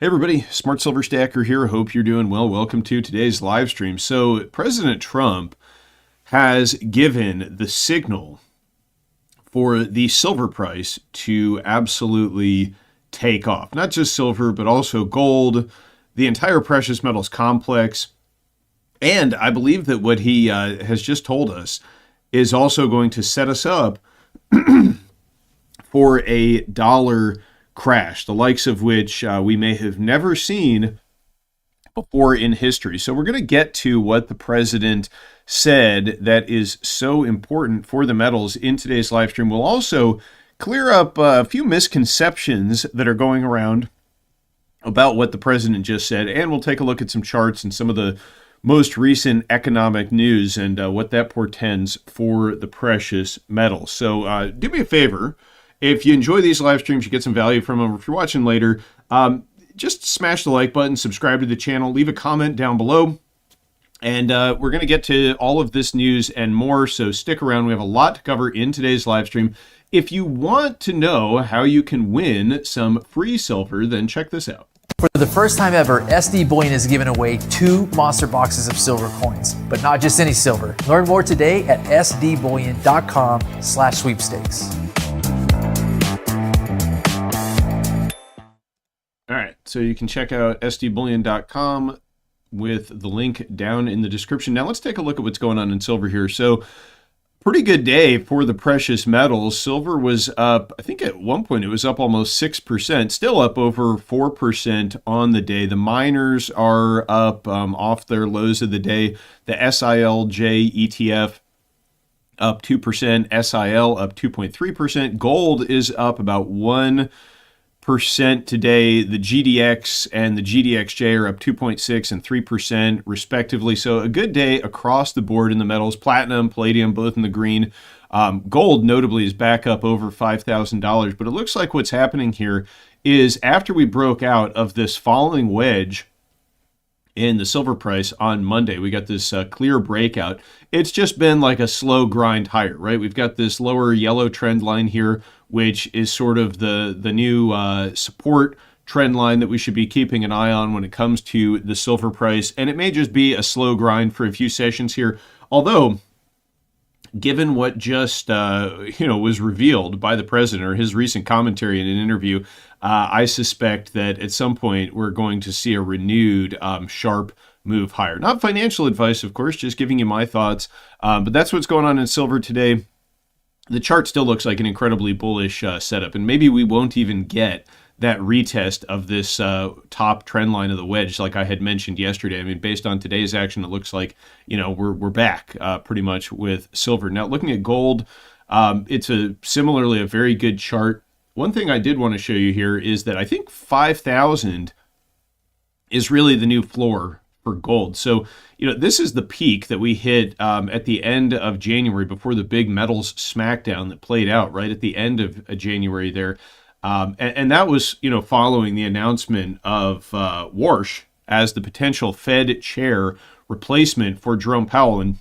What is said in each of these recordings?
Hey everybody, Smart Silver Stacker here. Hope you're doing well. Welcome to today's live stream. So, President Trump has given the signal for the silver price to absolutely take off. Not just silver, but also gold, the entire precious metals complex. And I believe that what he has just told us is also going to set us up for a dollar crash, the likes of which we may have never seen before in history. So we're going to get to what the president said that is so important for the metals in today's live stream. We'll also clear up a few misconceptions that are going around about what the president just said, and we'll take a look at some charts and some of the most recent economic news and what that portends for the precious metals. So do me a favor. If you enjoy these live streams, you get some value from them. If you're watching later, just smash the like button, subscribe to the channel, leave a comment down below. And we're going to get to all of this news and more, so stick around. We have a lot to cover in today's live stream. If you want to know how you can win some free silver, then check this out. For the first time ever, SD Bullion is giving away 2 monster boxes of silver coins, but not just any silver. Learn more today at sdbullion.com/sweepstakes. All right, so you can check out sdbullion.com with the link down in the description. Now let's take a look at what's going on in silver here. So pretty good day for the precious metals. Silver was up, I think at one point it was up almost 6%, still up over 4% on the day. The miners are up off their lows of the day. The SILJ ETF up 2%, SIL up 2.3%. Gold is up about 1% today. The GDX and the GDXJ are up 2.6 and 3% respectively. So a good day across the board in the metals. Platinum, palladium, both in the green. Gold notably is back up over $5,000. But it looks like what's happening here is after we broke out of this falling wedge in the silver price on Monday, we got this clear breakout. It's just been like a slow grind higher, right? We've got this lower yellow trend line here, which is sort of the new support trend line that we should be keeping an eye on when it comes to the silver price. And it may just be a slow grind for a few sessions here. Although, given what just was revealed by the president, or his recent commentary in an interview, I suspect that at some point we're going to see a renewed sharp move higher. Not financial advice, of course, just giving you my thoughts. But that's what's going on in silver today. The chart still looks like an incredibly bullish setup, and maybe we won't even get that retest of this top trend line of the wedge like I had mentioned yesterday. I mean, based on today's action, it looks like, we're back pretty much with silver. Now, looking at gold, it's similarly a very good chart. One thing I did want to show you here is that I think 5,000 is really the new floor for gold. So, this is the peak that we hit at the end of January before the big metals smackdown that played out right at the end of January there. And that was, following the announcement of Warsh as the potential Fed chair replacement for Jerome Powell. And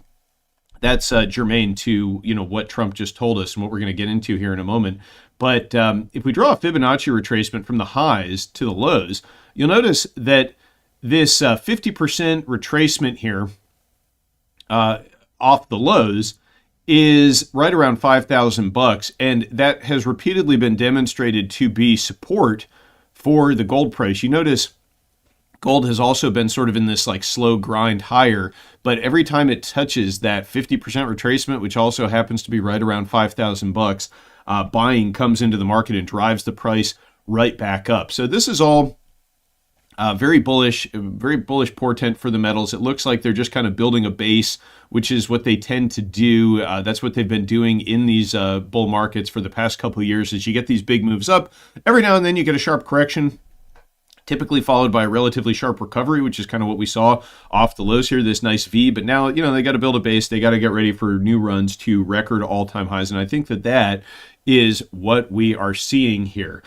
that's germane to, what Trump just told us and what we're going to get into here in a moment. But if we draw a Fibonacci retracement from the highs to the lows, you'll notice that this 50% retracement here off the lows is right around $5,000, and that has repeatedly been demonstrated to be support for the gold price. You notice gold has also been sort of in this like slow grind higher, but every time it touches that 50% retracement, which also happens to be right around $5,000, buying comes into the market and drives the price right back up. So this is all very bullish portent for the metals. It looks like they're just kind of building a base, which is what they tend to do. That's what they've been doing in these bull markets for the past couple of years. Is you get these big moves up, every now and then you get a sharp correction, typically followed by a relatively sharp recovery, which is kind of what we saw off the lows here, this nice V. But now, they got to build a base. They got to get ready for new runs to record all-time highs. And I think that is what we are seeing here.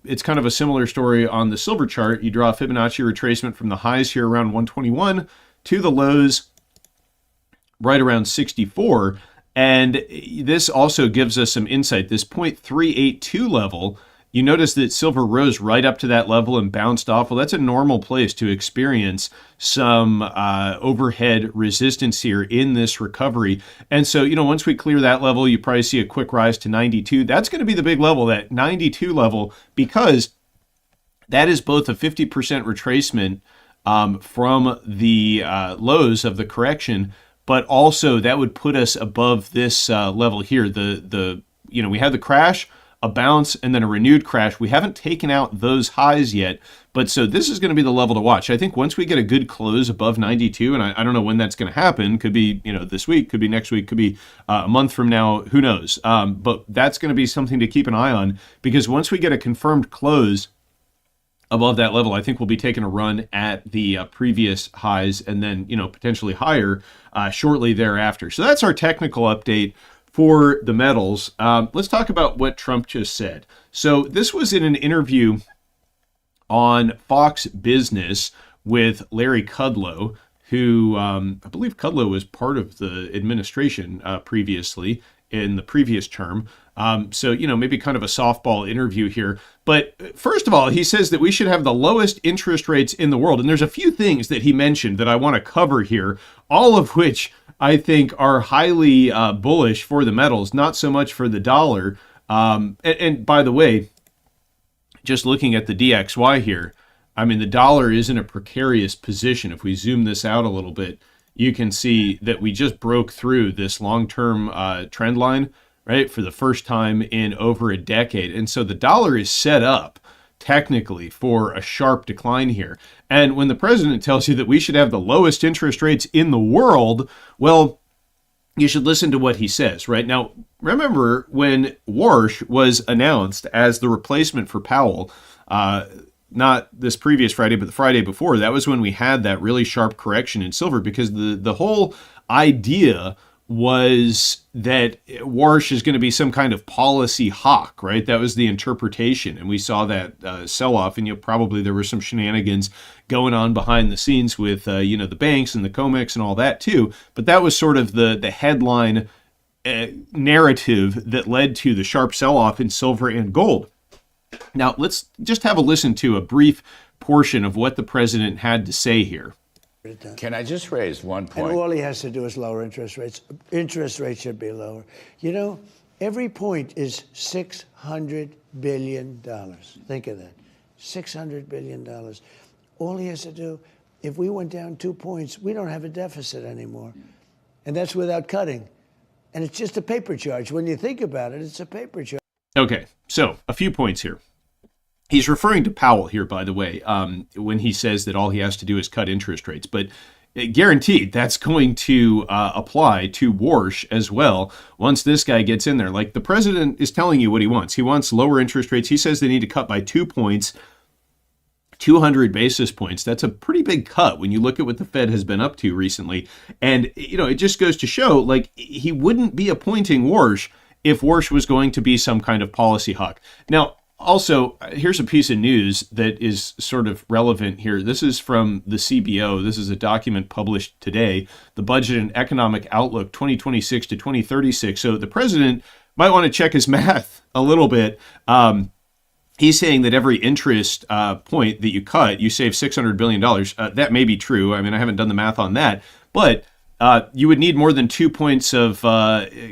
It's kind of a similar story on the silver chart. You draw a Fibonacci retracement from the highs here around 121 to the lows right around 64. And this also gives us some insight. This 0.382 level you notice that silver rose right up to that level and bounced off. Well, that's a normal place to experience some overhead resistance here in this recovery. And so, once we clear that level, you probably see a quick rise to 92. That's going to be the big level, that 92 level, because that is both a 50% retracement from the lows of the correction, but also that would put us above this level here. We had the crash, a bounce, and then a renewed crash. We haven't taken out those highs yet, but so this is going to be the level to watch. I think once we get a good close above 92, and I don't know when that's going to happen, could be this week, could be next week, could be a month from now, who knows, but that's going to be something to keep an eye on, because once we get a confirmed close above that level, I think we'll be taking a run at the previous highs, and then potentially higher shortly thereafter. So that's our technical update for the metals. Let's talk about what Trump just said. So this was in an interview on Fox Business with Larry Kudlow, who I believe Kudlow was part of the administration previously in the previous term. So, maybe kind of a softball interview here. But first of all, he says that we should have the lowest interest rates in the world. And there's a few things that he mentioned that I want to cover here, all of which I think are highly bullish for the metals, not so much for the dollar. And by the way, just looking at the DXY here, I mean, the dollar is in a precarious position. If we zoom this out a little bit, you can see that we just broke through this long-term trend line, right, for the first time in over a decade. And so the dollar is set up technically for a sharp decline here. And when the president tells you that we should have the lowest interest rates in the world, well, you should listen to what he says, right? Now, remember when Warsh was announced as the replacement for Powell, not this previous Friday, but the Friday before, that was when we had that really sharp correction in silver, because the whole idea was that Warsh is going to be some kind of policy hawk, right? That was the interpretation. And we saw that sell-off, and probably there were some shenanigans going on behind the scenes with, the banks and the COMEX and all that too. But that was sort of the headline narrative that led to the sharp sell-off in silver and gold. Now, let's just have a listen to a brief portion of what the president had to say here. Can I just raise one point? And all he has to do is lower interest rates. Interest rates should be lower. Every point is $600 billion. Think of that. $600 billion. All he has to do, if we went down 2 points, we don't have a deficit anymore. And that's without cutting. And it's just a paper charge. When you think about it, it's a paper charge. Okay, so a few points here. He's referring to Powell here, by the way, when he says that all he has to do is cut interest rates. But guaranteed that's going to apply to Warsh as well once this guy gets in there. Like, the president is telling you what he wants. He wants lower interest rates. He says they need to cut by 2 points, 200 basis points. That's a pretty big cut when you look at what the Fed has been up to recently. And, it just goes to show, like, he wouldn't be appointing Warsh if Warsh was going to be some kind of policy hawk. Now, also, here's a piece of news that is sort of relevant here. This is from the CBO. This is a document published today, the Budget and Economic Outlook 2026 to 2036. So the president might want to check his math a little bit. He's saying that every interest point that you cut, you save $600 billion. That may be true. I mean, I haven't done the math on that. But you would need more than 2 points of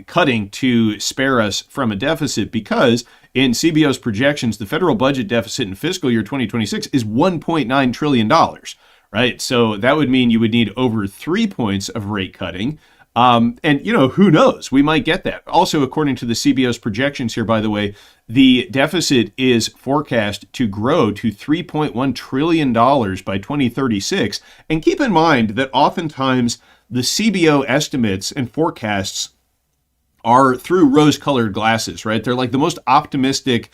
cutting to spare us from a deficit, because in CBO's projections, the federal budget deficit in fiscal year 2026 is $1.9 trillion, right? So that would mean you would need over 3 points of rate cutting. And, who knows? We might get that. Also, according to the CBO's projections here, by the way, the deficit is forecast to grow to $3.1 trillion by 2036. And keep in mind that oftentimes the CBO estimates and forecasts are through rose-colored glasses, right? They're like the most optimistic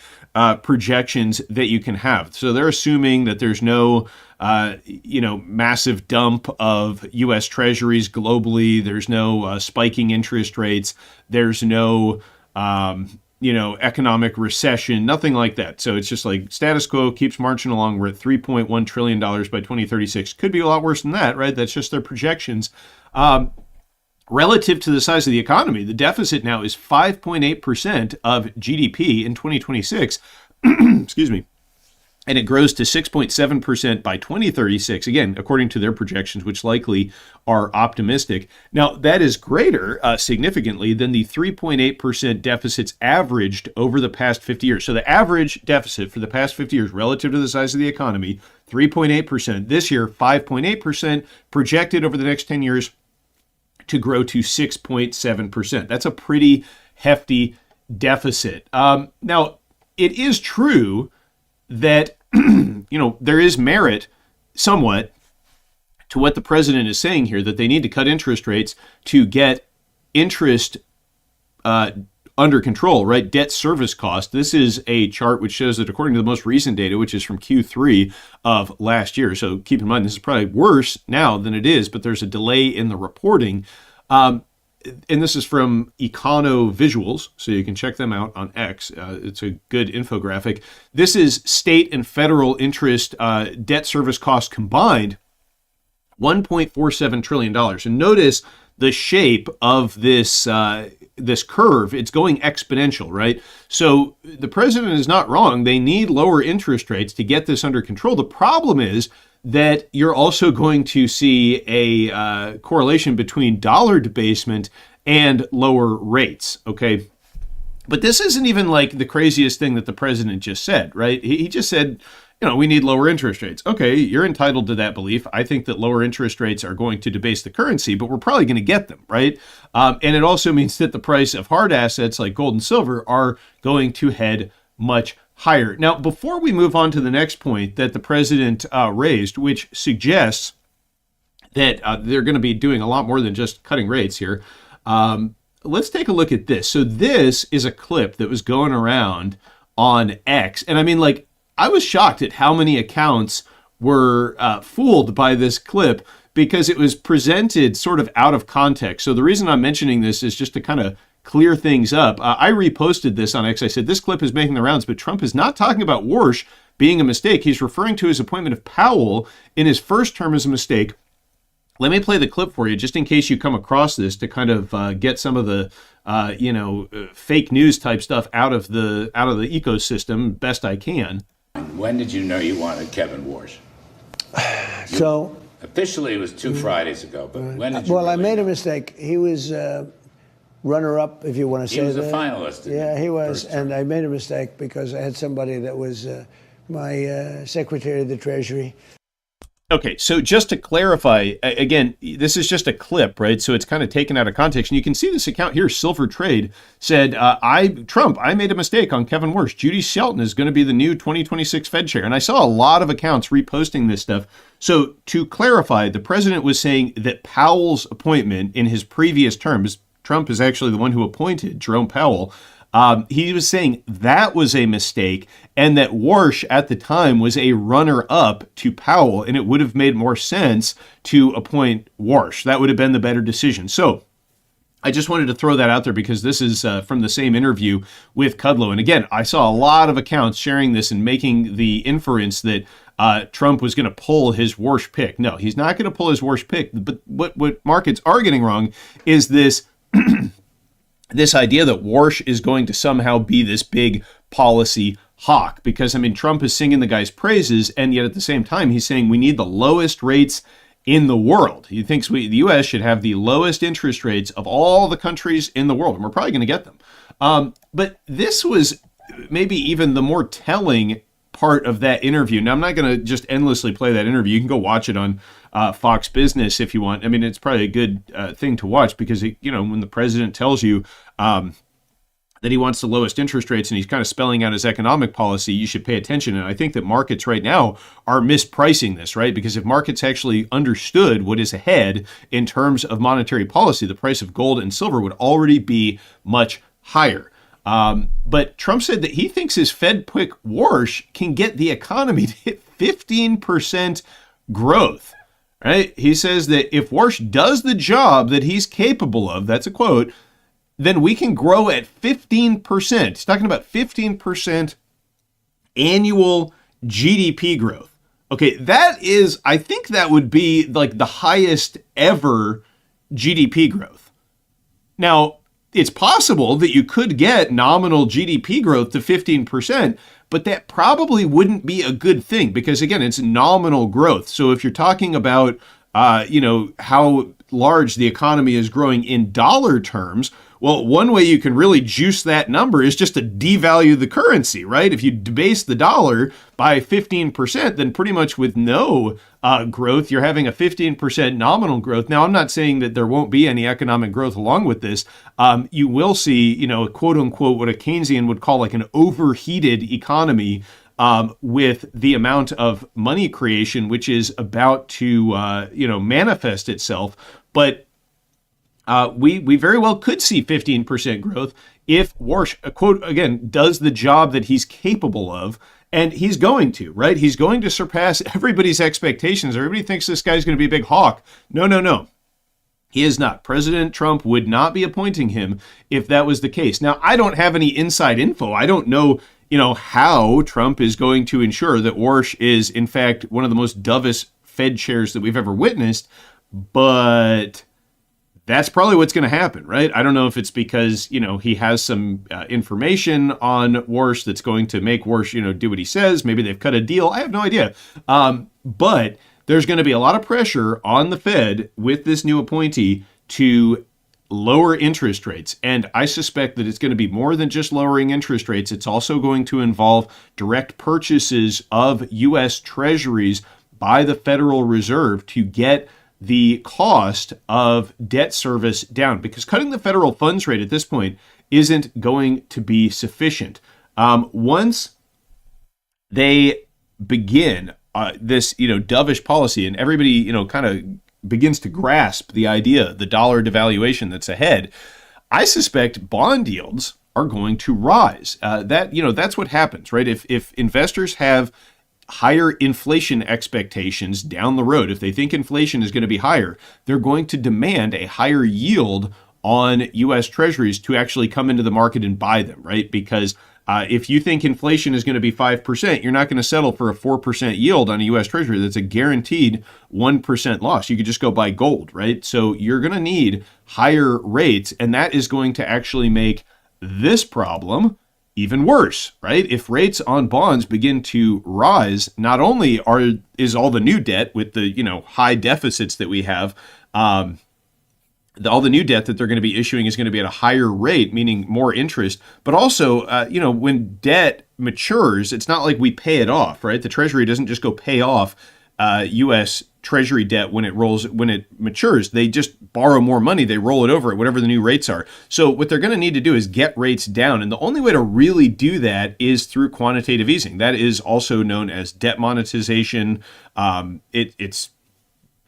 projections that you can have. So they're assuming that there's no, massive dump of U.S. treasuries globally. There's no spiking interest rates. There's no, economic recession, nothing like that. So it's just like status quo, keeps marching along. We're at $3.1 trillion by 2036. Could be a lot worse than that, right? That's just their projections. Relative to the size of the economy, the deficit now is 5.8% of GDP in 2026. excuse me, and it grows to 6.7% by 2036, again, according to their projections, which likely are optimistic. Now, that is greater significantly than the 3.8% deficits averaged over the past 50 years. So the average deficit for the past 50 years relative to the size of the economy, 3.8%. This year, 5.8%, projected over the next 10 years to grow to 6.7%. That's a pretty hefty deficit. Now, it is true that there is merit somewhat to what the president is saying here, that they need to cut interest rates to get interest under control, right? Debt service cost. This is a chart which shows that according to the most recent data, which is from Q3 of last year. So keep in mind, this is probably worse now than it is, but there's a delay in the reporting. And this is from Econo Visuals, so you can check them out on X. It's a good infographic. This is state and federal interest debt service costs combined, $1.47 trillion. And notice the shape of this this curve. It's going exponential, right? So the president is not wrong. They need lower interest rates to get this under control. The problem is that you're also going to see a correlation between dollar debasement and lower rates, okay? But this isn't even like the craziest thing that the president just said, right? He just said, we need lower interest rates. Okay, you're entitled to that belief. I think that lower interest rates are going to debase the currency, but we're probably going to get them, right? And it also means that the price of hard assets like gold and silver are going to head much higher. Now, before we move on to the next point that the president raised, which suggests that they're going to be doing a lot more than just cutting rates here, let's take a look at this. So this is a clip that was going around on X. And I mean, I was shocked at how many accounts were fooled by this clip because it was presented sort of out of context. So the reason I'm mentioning this is just to kind of clear things up. I reposted this on X. I said, this clip is making the rounds, but Trump is not talking about Warsh being a mistake. He's referring to his appointment of Powell in his first term as a mistake. Let me play the clip for you just in case you come across this to kind of get some of the fake news type stuff out of the ecosystem best I can. When did you know you wanted Kevin Warsh? So officially it was 2 Fridays ago, but when did you I really made a know? mistake. He was runner-up, if you want to say that. He was a finalist. Yeah, he was, and I made a mistake because I had somebody that was my Secretary of the Treasury. Okay, so just to clarify, again, this is just a clip, right? So it's kind of taken out of context. And you can see this account here, Silver Trade, said, I made a mistake on Kevin Warsh. Judy Shelton is going to be the new 2026 Fed chair. And I saw a lot of accounts reposting this stuff. So to clarify, the president was saying that Powell's appointment in his previous terms, Trump is actually the one who appointed Jerome Powell. He was saying that was a mistake and that Warsh at the time was a runner-up to Powell, and it would have made more sense to appoint Warsh. That would have been the better decision. So I just wanted to throw that out there because this is from the same interview with Kudlow. And again, I saw a lot of accounts sharing this and making the inference that Trump was going to pull his Warsh pick. No, he's not going to pull his Warsh pick. But what markets are getting wrong is this this idea that Warsh is going to somehow be this big policy hawk. Because, I mean, Trump is singing the guy's praises, and yet at the same time, he's saying we need the lowest rates in the world. He thinks the U.S. should have the lowest interest rates of all the countries in the world, and we're probably going to get them. But this was maybe even the more telling part of that interview. Now, I'm not going to just endlessly play that interview. You can go watch it on Fox Business if you want. I mean, it's probably a good thing to watch because, when the president tells you that he wants the lowest interest rates and he's kind of spelling out his economic policy, you should pay attention. And I think that markets right now are mispricing this, right? Because if markets actually understood what is ahead in terms of monetary policy, the price of gold and silver would already be much higher. But Trump said that he thinks his Fed pick Warsh can get the economy to hit 15% growth, right? He says that if Warsh does the job that he's capable of, that's a quote, then we can grow at 15%. He's talking about 15% annual GDP growth. Okay, I think that would be like the highest ever GDP growth. Now, it's possible that you could get nominal GDP growth to 15%, but that probably wouldn't be a good thing because, again, it's nominal growth. So if you're talking about, how large the economy is growing in dollar terms, well, one way you can really juice that number is just to devalue the currency, right? If you debase the dollar by 15%, then pretty much with no growth, you're having a 15% nominal growth. Now, I'm not saying that there won't be any economic growth along with this. You will see, quote unquote, what a Keynesian would call like an overheated economy with the amount of money creation, which is about to, manifest itself. But we very well could see 15% growth if Warsh, quote, again, does the job that he's capable of. And he's going to, right? He's going to surpass everybody's expectations. Everybody thinks this guy's going to be a big hawk. No. He is not. President Trump would not be appointing him if that was the case. Now, I don't have any inside info. I don't know, how Trump is going to ensure that Warsh is, in fact, one of the most dovest Fed chairs that we've ever witnessed. But that's probably what's going to happen, right? I don't know if it's because, he has some information on Warsh that's going to make Warsh, do what he says. Maybe they've cut a deal. I have no idea. But there's going to be a lot of pressure on the Fed with this new appointee to lower interest rates. And I suspect that it's going to be more than just lowering interest rates. It's also going to involve direct purchases of U.S. Treasuries by the Federal Reserve to get the cost of debt service down, because cutting the federal funds rate at this point isn't going to be sufficient. Once they begin this, dovish policy, and everybody, kind of begins to grasp the idea, the dollar devaluation that's ahead, I suspect bond yields are going to rise. That's what happens, right? If investors have higher inflation expectations down the road, if they think inflation is going to be higher, they're going to demand a higher yield on U.S. Treasuries to actually come into the market and buy them, right? Because if you think inflation is going to be 5%, you're not going to settle for a 4% yield on a U.S. Treasury. That's a guaranteed 1% loss. You could just go buy gold, right? So you're going to need higher rates, and that is going to actually make this problem even worse, right? If rates on bonds begin to rise, not only is all the new debt with the high deficits that we have, all the new debt that they're going to be issuing is going to be at a higher rate, meaning more interest. But also, when debt matures, it's not like we pay it off, right? The Treasury doesn't just go pay off U.S. Treasury debt when it matures. They just borrow more money. They roll it over at whatever the new rates are. So what they're going to need to do is get rates down. And the only way to really do that is through quantitative easing. That is also known as debt monetization. It's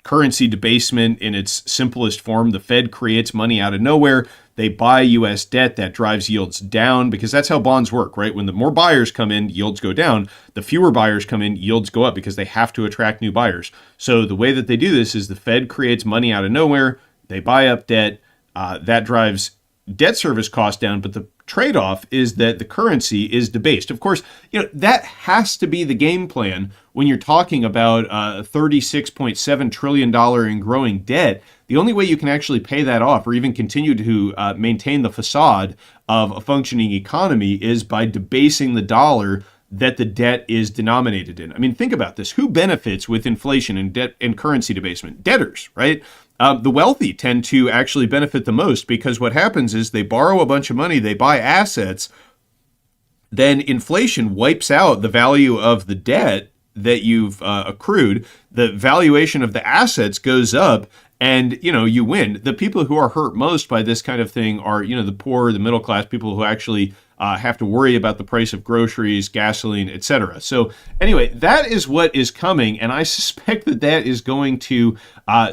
currency debasement in its simplest form. The Fed creates money out of nowhere. They buy U.S. debt. That drives yields down because that's how bonds work, right? When the more buyers come in, yields go down. The fewer buyers come in, yields go up because they have to attract new buyers. So the way that they do this is the Fed creates money out of nowhere. They buy up debt. That drives debt service costs down, but the trade-off is that the currency is debased. Of course, that has to be the game plan when you're talking about $36.7 trillion in growing debt. The only way you can actually pay that off or even continue to maintain the facade of a functioning economy is by debasing the dollar that the debt is denominated in. I mean, think about this. Who benefits with inflation and debt and currency debasement? Debtors, right? The wealthy tend to actually benefit the most because what happens is they borrow a bunch of money, they buy assets, then inflation wipes out the value of the debt that you've accrued. The valuation of the assets goes up, and you win. The people who are hurt most by this kind of thing are the poor, the middle class, people who actually have to worry about the price of groceries, gasoline, etc. So anyway, that is what is coming, and I suspect that is going to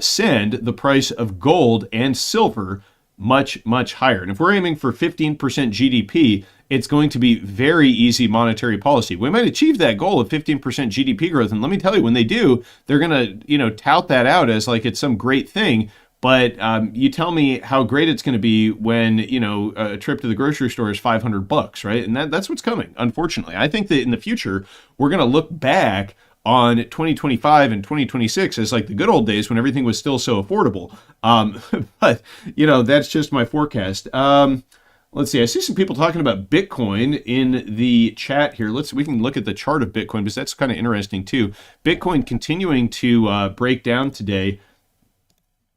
send the price of gold and silver much, much higher. And if we're aiming for 15% GDP, it's going to be very easy monetary policy. We might achieve that goal of 15% GDP growth, and let me tell you, when they do, they're going to tout that out as like it's some great thing. But you tell me how great it's going to be when a trip to the grocery store is $500, right? And that's what's coming. Unfortunately, I think that in the future we're going to look back on 2025 and 2026 as like the good old days when everything was still so affordable. But, you know, that's just my forecast. Let's see. I see some people talking about Bitcoin in the chat here. We can look at the chart of Bitcoin because that's kind of interesting too. Bitcoin continuing to break down today.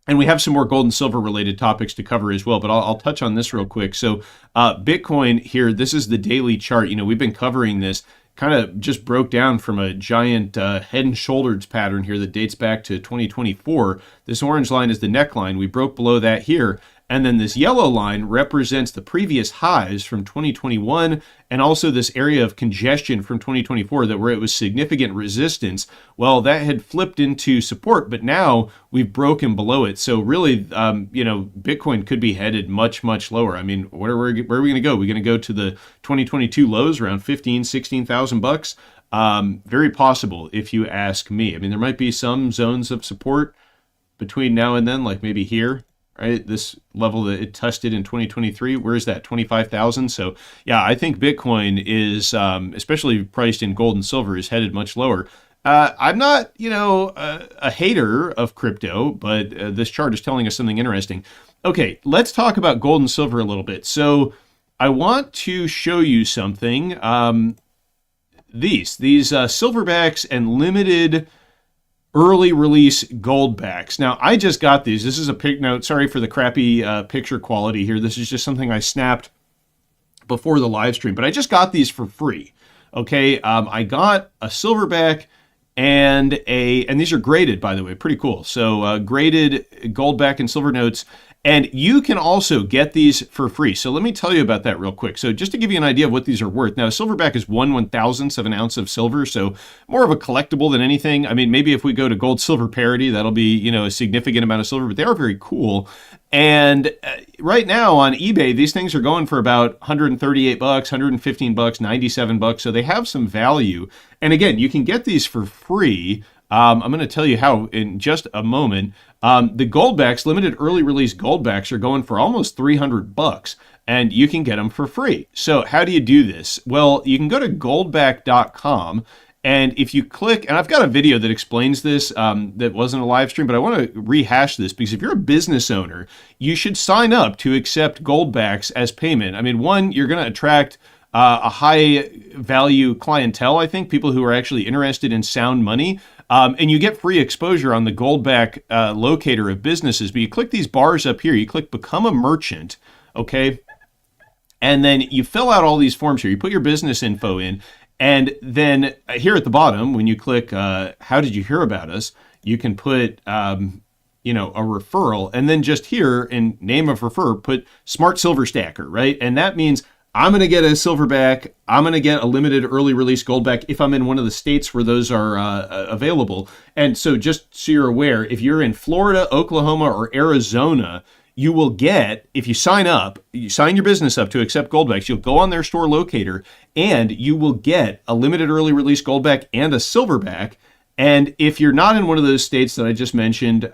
And we have some more gold and silver related topics to cover as well, but I'll touch on this real quick. So Bitcoin here, this is the daily chart. You know, we've been covering this, kind of just broke down from a giant head and shoulders pattern here that dates back to 2024. This orange line is the neckline. We broke below that here. And then this yellow line represents the previous highs from 2021 and also this area of congestion from 2024 that where it was significant resistance. Well, that had flipped into support, but now we've broken below it. So really, you know, Bitcoin could be headed much, much lower. I mean, where are we going to go? Are we going to go to the 2022 lows around 16,000 bucks? Very possible if you ask me. I mean, there might be some zones of support between now and then, like maybe here. Right, this level that it tested in 2023, where is that? 25,000. So yeah, I think Bitcoin is, especially priced in gold and silver, is headed much lower. I'm not, you know, a hater of crypto, but this chart is telling us something interesting. Okay, let's talk about gold and silver a little bit. So I want to show you something. These silverbacks and limited early release gold backs. Now, I just got these. This is a pic note. Sorry for the crappy picture quality here. This is just something I snapped before the live stream, but I just got these for free. Okay, I got a silverback and these are graded, by the way, pretty cool. So graded gold back and silver notes. And you can also get these for free. So let me tell you about that real quick. So just to give you an idea of what these are worth. Now, a silverback is 1/1000th of an ounce of silver. So more of a collectible than anything. I mean, maybe if we go to gold silver parity, that'll be, you know, a significant amount of silver, but they are very cool. And right now on eBay, these things are going for about 138 bucks, 115 bucks, 97 bucks. So they have some value. And again, you can get these for free. I'm going to tell you how in just a moment. The goldbacks, limited early release goldbacks, are going for almost 300 bucks, and you can get them for free. So how do you do this? Well, you can go to goldback.com, and if you click, and I've got a video that explains this that wasn't a live stream, but I want to rehash this because if you're a business owner, you should sign up to accept goldbacks as payment. I mean, one, you're going to attract a high value clientele, I think, people who are actually interested in sound money. And you get free exposure on the Goldback locator of businesses. But you click these bars up here, you click Become a Merchant, okay? And then you fill out all these forms here. You put your business info in. And then here at the bottom, when you click How did you hear about us, you can put, you know, a referral. And then just here in name of refer, put Smart Silver Stacker, right? And that means I'm going to get a silverback. I'm going to get a limited early release goldback if I'm in one of the states where those are available. And so just so you're aware, if you're in Florida, Oklahoma, or Arizona, you will get, if you sign up, you sign your business up to accept goldbacks, you'll go on their store locator and you will get a limited early release goldback and a silverback. And if you're not in one of those states that I just mentioned,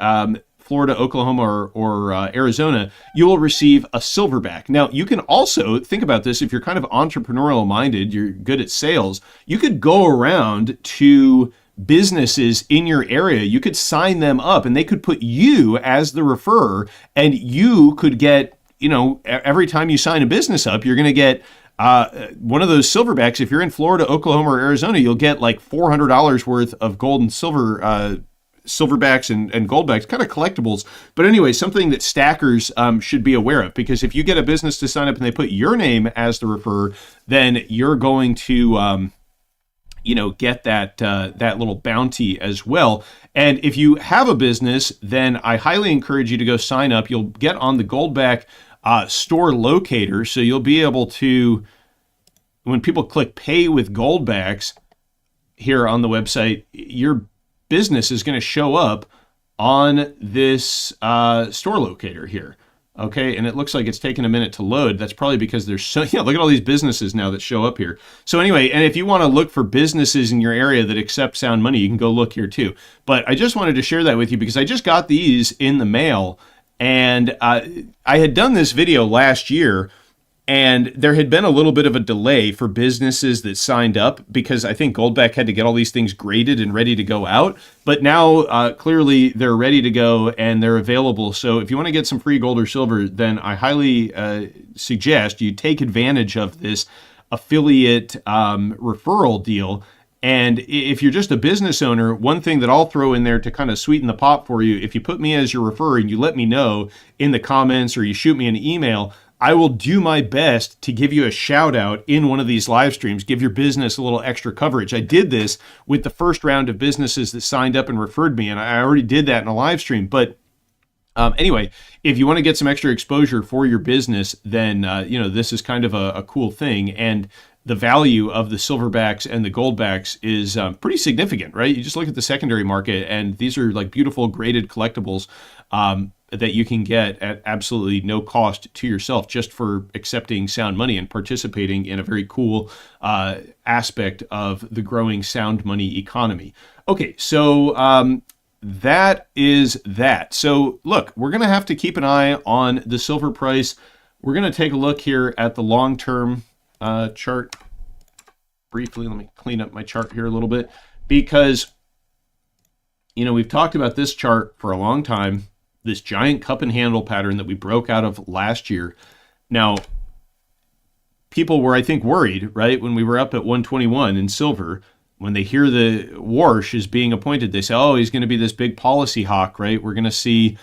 Florida, Oklahoma, or Arizona, you will receive a silverback. Now, you can also think about this if you're kind of entrepreneurial minded, you're good at sales, you could go around to businesses in your area, you could sign them up and they could put you as the referrer and you could get, you know, every time you sign a business up, you're going to get one of those silverbacks. If you're in Florida, Oklahoma, or Arizona, you'll get like $400 worth of gold and silver silverbacks and goldbacks, kind of collectibles. But anyway, something that stackers should be aware of, because if you get a business to sign up and they put your name as the referrer, then you're going to, you know, get that that little bounty as well. And if you have a business, then I highly encourage you to go sign up. You'll get on the Goldback store locator, so you'll be able to, when people click pay with goldbacks here on the website, your business is going to show up on this store locator here. Okay, and it looks like it's taking a minute to load. That's probably because there's so, yeah, look at all these businesses now that show up here. So anyway, and if you want to look for businesses in your area that accept sound money, you can go look here too. But I just wanted to share that with you because I just got these in the mail, and I had done this video last year, And there had been a little bit of a delay for businesses that signed up because I think Goldback had to get all these things graded and ready to go out. But now clearly they're ready to go and they're available. So if you want to get some free gold or silver, then I highly suggest you take advantage of this affiliate referral deal. And if you're just a business owner, one thing that I'll throw in there to kind of sweeten the pot for you, if you put me as your referrer and you let me know in the comments or you shoot me an email, I will do my best to give you a shout out in one of these live streams, give your business a little extra coverage. I did this with the first round of businesses that signed up and referred me, and I already did that in a live stream. But anyway, if you want to get some extra exposure for your business, then this is kind of a cool thing. And the value of the silverbacks and the goldbacks is pretty significant, right? You just look at the secondary market, and these are like beautiful graded collectibles that you can get at absolutely no cost to yourself just for accepting sound money and participating in a very cool aspect of the growing sound money economy. Okay, so that is that. So look, we're going to have to keep an eye on the silver price. We're going to take a look here at the long-term chart briefly. Let me clean up my chart here a little bit because, we've talked about this chart for a long time, this giant cup and handle pattern that we broke out of last year. Now, people were, I think, worried, right, when we were up at 121 in silver. When they hear the Warsh is being appointed, they say, "Oh, he's going to be this big policy hawk, right? We're going to see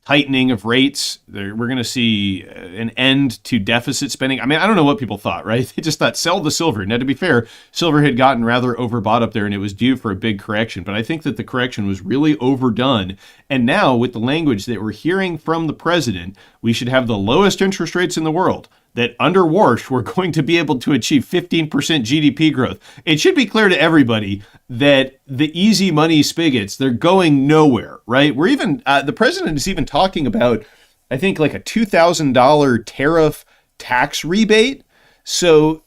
tightening of rates. We're going to see an end to deficit spending." I mean, I don't know what people thought, right? They just thought, sell the silver. Now, to be fair, silver had gotten rather overbought up there and it was due for a big correction. But I think that the correction was really overdone. And now with the language that we're hearing from the president, we should have the lowest interest rates in the world. That under Warsh, we're going to be able to achieve 15% GDP growth. It should be clear to everybody that the easy money spigots, they're going nowhere, right? We're even, the president is even talking about, I think, like a $2,000 tariff tax rebate. So,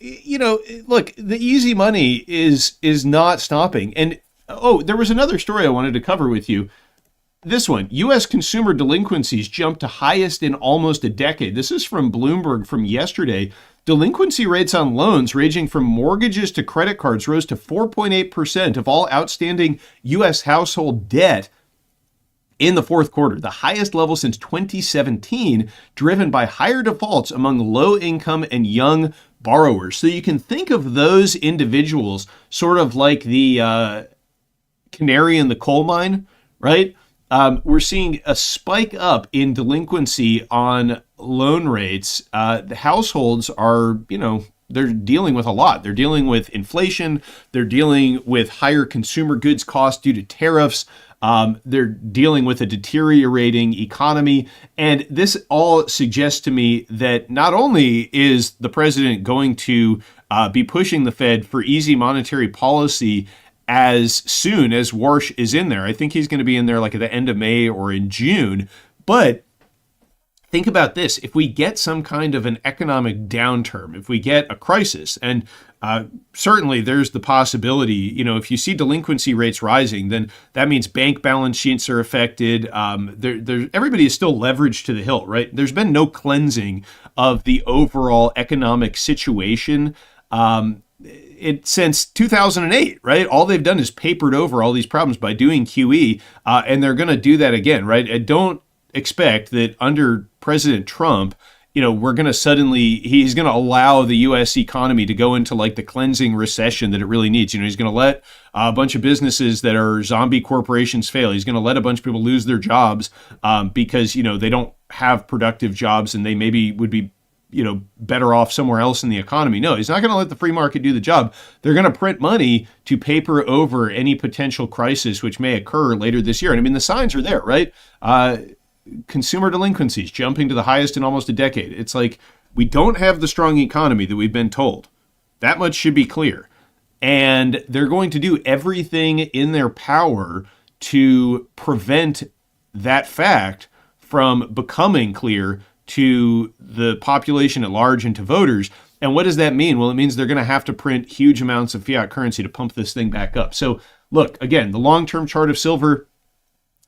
look, the easy money is not stopping. And, there was another story I wanted to cover with you. This one, U.S. consumer delinquencies jumped to highest in almost a decade. This is from Bloomberg from yesterday. Delinquency rates on loans ranging from mortgages to credit cards rose to 4.8% of all outstanding U.S. household debt in the fourth quarter, the highest level since 2017, driven by higher defaults among low-income and young borrowers. So you can think of those individuals sort of like the canary in the coal mine, right? We're seeing a spike up in delinquency on loan rates. The households are, they're dealing with a lot. They're dealing with inflation. They're dealing with higher consumer goods costs due to tariffs. They're dealing with a deteriorating economy. And this all suggests to me that not only is the president going to be pushing the Fed for easy monetary policy as soon as Warsh is in there. I think he's going to be in there like at the end of May or in June. But think about this. If we get some kind of an economic downturn, if we get a crisis, and certainly there's the possibility, if you see delinquency rates rising, then that means bank balance sheets are affected. Everybody is still leveraged to the hilt, right? There's been no cleansing of the overall economic situation since 2008, right? All they've done is papered over all these problems by doing QE, and they're going to do that again, right? I don't expect that under President Trump, we're going to he's going to allow the U.S. economy to go into like the cleansing recession that it really needs. He's going to let a bunch of businesses that are zombie corporations fail. He's going to let a bunch of people lose their jobs because, they don't have productive jobs and they maybe would be better off somewhere else in the economy. No, he's not going to let the free market do the job. They're going to print money to paper over any potential crisis which may occur later this year. And I mean, the signs are there, right? Consumer delinquencies jumping to the highest in almost a decade. It's like we don't have the strong economy that we've been told. That much should be clear. And they're going to do everything in their power to prevent that fact from becoming clear to the population at large and to voters. And what does that mean? Well, it means they're going to have to print huge amounts of fiat currency to pump this thing back up. So look, again, the long-term chart of silver,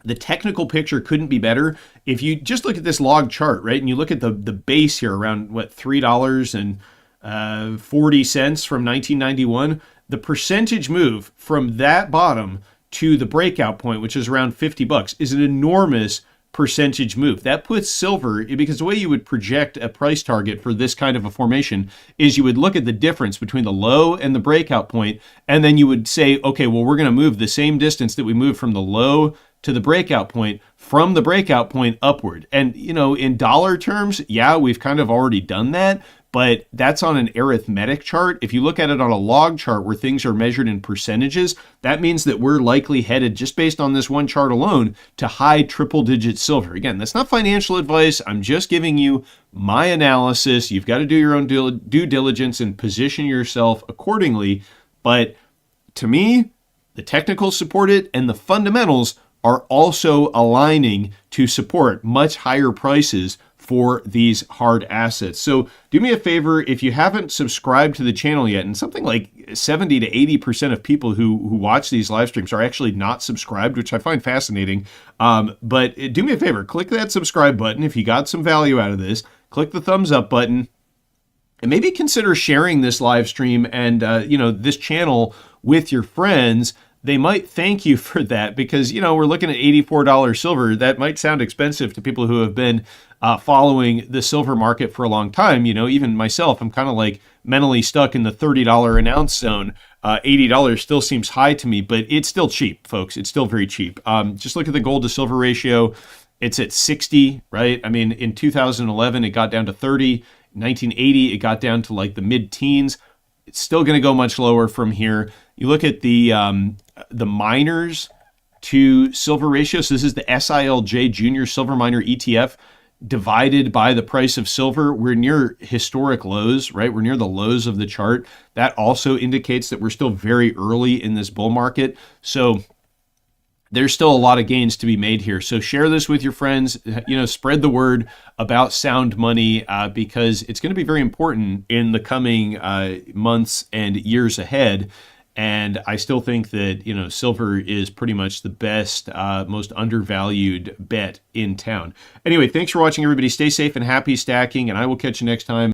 The technical picture couldn't be better. If you just look at this log chart, right, and you look at the base here around what, $3.40 from 1991, the percentage move from that bottom to the breakout point, which is around $50, is an enormous percentage move. That puts silver, because the way you would project a price target for this kind of a formation is you would look at the difference between the low and the breakout point, and then you would say, okay, well, we're going to move the same distance that we moved from the low to the breakout point, from the breakout point upward. And, you know, in dollar terms, yeah, we've kind of already done that, but that's on an arithmetic chart. If you look at it on a log chart where things are measured in percentages, that means that we're likely headed, just based on this one chart alone, to high triple-digit silver. Again, that's not financial advice. I'm just giving you my analysis. You've got to do your own due diligence and position yourself accordingly. But to me, the technicals support it, and the fundamentals are also aligning to support much higher prices for these hard assets. So do me a favor, if you haven't subscribed to the channel yet, and something like 70 to 80% of people who watch these live streams are actually not subscribed, which I find fascinating. But do me a favor, click that subscribe button. If you got some value out of this, click the thumbs up button, and maybe consider sharing this live stream and this channel with your friends. They might thank you for that, because, we're looking at $84 silver. That might sound expensive to people who have been following the silver market for a long time. Even myself, I'm kind of like mentally stuck in the $30 an ounce zone. $80 still seems high to me, but it's still cheap, folks. It's still very cheap. Just look at the gold to silver ratio. It's at 60, right? I mean, in 2011, it got down to 30. 1980, it got down to like the mid-teens. It's still going to go much lower from here. You look at the miners to silver ratio. So this is the SILJ Junior Silver Miner ETF divided by the price of silver. We're near historic lows, right? We're near the lows of the chart. That also indicates that we're still very early in this bull market. So there's still a lot of gains to be made here. So share this with your friends, spread the word about sound money, because it's going to be very important in the coming months and years ahead. And I still think that, silver is pretty much the best, most undervalued bet in town. Anyway, thanks for watching, everybody. Stay safe and happy stacking, and I will catch you next time.